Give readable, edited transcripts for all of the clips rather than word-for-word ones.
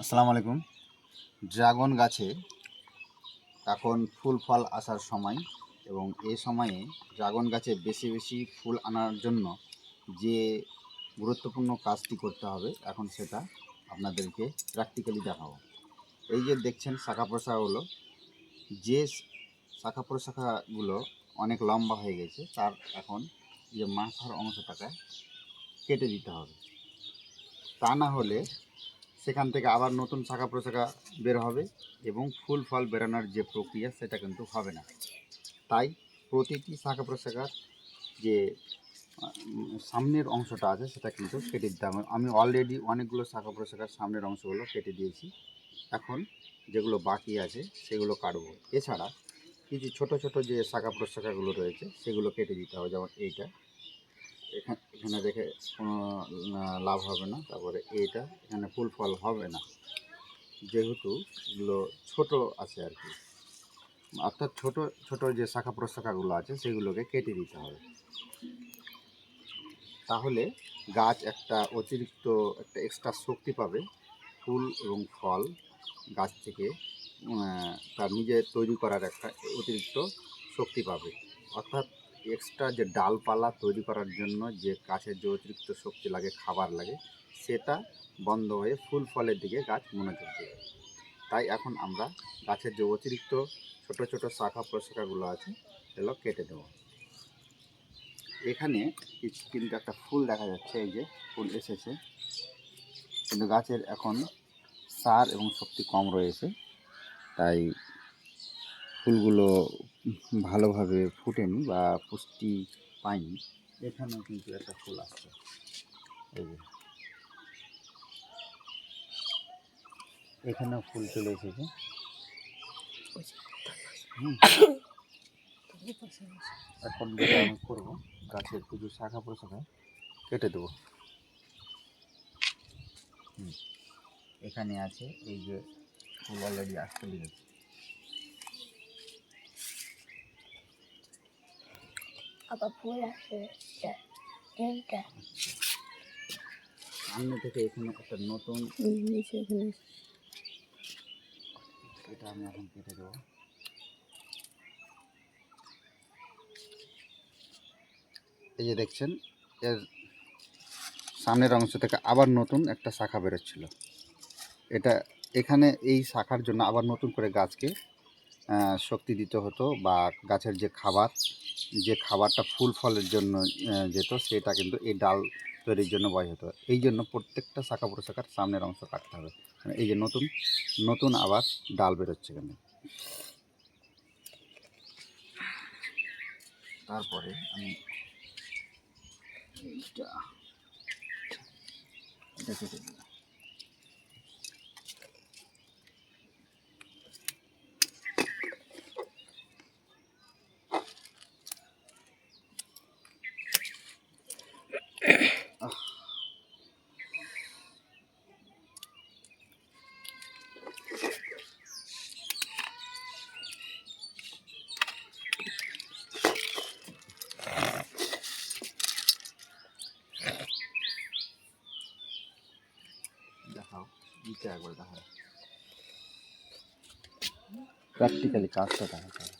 আসসালামু আলাইকুম। ড্রাগন গাছে এখন ফুল ফল আসার সময় এবং এই সময়ে ড্রাগন গাছে বেশি বেশি ফুল আনার জন্য যে গুরুত্বপূর্ণ কাজটি করতে হবে এখন সেটা আপনাদেরকে প্র্যাকটিক্যালি দেখাবো। এই যে দেখছেন শাখা প্রশাখাগুলো, যে শাখা প্রশাখাগুলো অনেক লম্বা হয়ে গেছে তার এখন যে মাথার অংশটাকে কেটে দিতে হবে, তা না হলে সেখান থেকে আবার নতুন শাখা প্রশাখা বের হবে এবং ফুল ফল বেরোনোর যে প্রক্রিয়া সেটা কিন্তু হবে না। তাই প্রতিটি শাখা প্রশাখার যে সামনের অংশটা আছে সেটা কিন্তু কেটে দিতে হবে। আমি অলরেডি অনেকগুলো শাখা প্রশাখার সামনের অংশগুলো কেটে দিয়েছি, এখন যেগুলো বাকি আছে সেগুলো কাটবো। এছাড়া কিছু ছোট ছোট যে শাখা প্রশাখাগুলো রয়েছে সেগুলো কেটে দিতে হবে, যেমন এইটা এখানে রেখে কোনো লাভ হবে না। তারপরে এইটা এখানে ফুল ফল হবে না, যেহেতু এগুলো ছোট আছে আর কি, অর্থাৎ ছোট ছোট যে শাখা প্রশাখাগুলো আছে সেগুলোকে কেটে দিতে হবে। তাহলে গাছ একটা অতিরিক্ত একটা এক্সট্রা শক্তি পাবে, ফুল এবং ফল গাছ থেকে তার নিজে তৈরি করার একটা অতিরিক্ত শক্তি পাবে। অর্থাৎ এক্সট্রা যে ডালপালা তৈরি করার জন্য যে গাছের যে অতিরিক্ত শক্তি লাগে, খাবার লাগে, সেটা বন্ধ হয়ে ফুল ফলের দিকে গাছ মনোযোগ দেবে। তাই এখন আমরা গাছের যে অতিরিক্ত ছোট ছোট শাখা প্রশাখাগুলো আছে সেগুলো কেটে দেবো। এখানে কিন্তু একটা ফুল দেখা যাচ্ছে, এই যে ফুল এসেছে, কিন্তু গাছের এখন সার এবং শক্তি কম রয়েছে, তাই ফুলগুলো ভালোভাবে ফুটেনি বা পুষ্টি পায়নি। এখানেও কিন্তু একটা ফুল আসছে, এই যে এখানেও ফুল চলে এসেছে। এখন যেটা আমি করবো, গাছের কিছু শাখা প্রশাখা কেটে দেবো। এখানে আছে, এই যে ফুল অলরেডি আসতে লেগেছে। আবার ফুল আসে সামনে থেকে এখানে একটা নতুন, এটা আমি এখন কেটে দেবো। এই যে দেখছেন, এর সামনের অংশ থেকে আবার নতুন একটা শাখা বেরোচ্ছিল। এটা এখানে এই শাখার জন্য আবার নতুন করে গাছকে শক্তি দিতে হতো, বা গাছের যে খাবারটা ফুল ফলের জন্য যেত, সেটা কিন্তু এই ডাল তৈরির জন্য ব্যয় হতো। এই জন্য প্রত্যেকটা শাখা প্রশাখার সামনের অংশ কাটতে হবে। এই যে নতুন নতুন আবার ডাল বেরোচ্ছে এখানে। তারপরে আমি এটা কেটে দিলাম। দেখাও, দিতে একবার দেখাও, প্র্যাকটিক্যালি কাজটা দেখাতে হবে।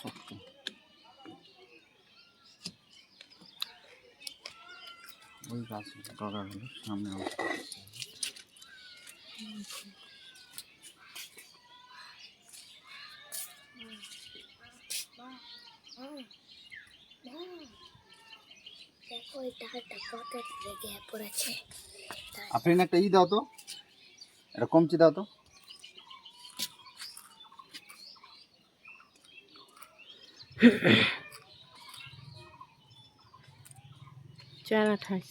শক্ত ওই গাছ ডগাগুলো সামনে অংশ দেখো এই ডালটা কত লেগে পড়েছে। আপনি একটা দাও তো, একটা কমচি দাও তো। চারা 28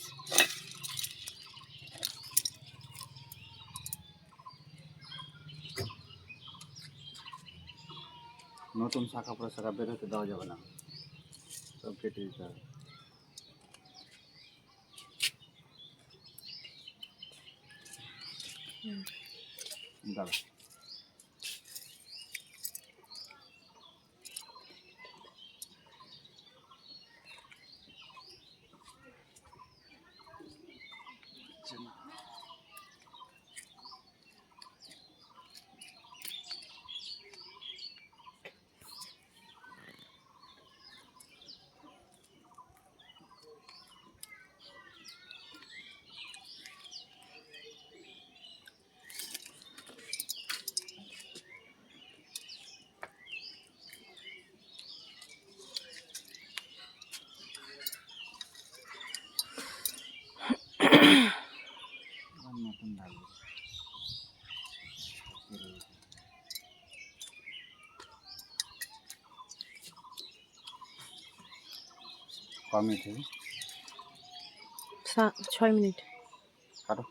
নতুন শাখা প্রশাখা বের হতে দেওয়া যাবে না, সব কেটে দিতে হবে। দাঁড়া, কমিয়ে থেকে 6 মিনিট। কাটো।